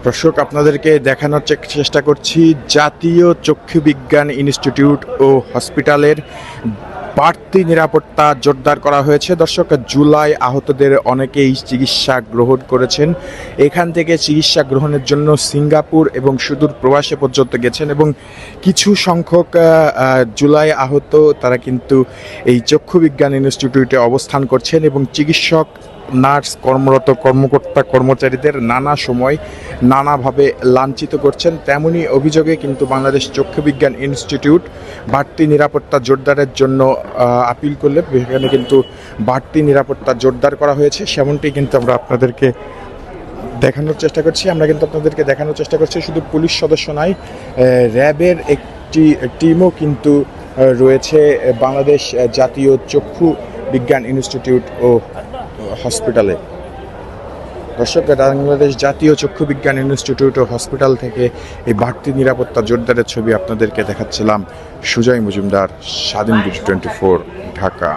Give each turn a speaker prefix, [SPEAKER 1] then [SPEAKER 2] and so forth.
[SPEAKER 1] দর্শক, আপনাদেরকে দেখানোর চেষ্টা করছি জাতীয় চক্ষু বিজ্ঞান ইনস্টিটিউট ও হসপিটালের বাড়তি নিরাপত্তা জোরদার করা হয়েছে। দর্শক, জুলাই আহতদের অনেকেই চিকিৎসা গ্রহণ করেছেন। এখান থেকে চিকিৎসা গ্রহণের জন্য সিঙ্গাপুর এবং সুদূর প্রবাসে পর্যন্ত গেছেন এবং কিছু সংখ্যক জুলাই আহত তারা কিন্তু এই চক্ষু বিজ্ঞান ইনস্টিটিউটে অবস্থান করছেন এবং চিকিৎসক, নার্স, কর্মরত কর্মকর্তা কর্মচারীদের নানা সময় নানাভাবে লাঞ্ছিত করছেন। তেমনই অভিযোগে কিন্তু বাংলাদেশ চক্ষু বিজ্ঞান ইনস্টিটিউট বাড়তি নিরাপত্তা জোরদারের জন্য আপিল করলে এখানে কিন্তু বাড়তি নিরাপত্তা জোরদার করা হয়েছে। সেমনটি কিন্তু আমরা আপনাদেরকে দেখানোর চেষ্টা করছি। শুধু পুলিশ সদস্য নয়, র্যাবের একটি টিমও কিন্তু রয়েছে বাংলাদেশ জাতীয় চক্ষু বিজ্ঞান ইনস্টিটিউট ও হসপিটালে। দর্শক, বাংলাদেশ জাতীয় চক্ষু বিজ্ঞান ইনস্টিটিউট ও হসপিটাল থেকে এই বাড়তি নিরাপত্তা জোরদারের ছবি আপনাদেরকে দেখাচ্ছিলাম। সুজয় মজুমদার, স্বাধীন 24, ঢাকা।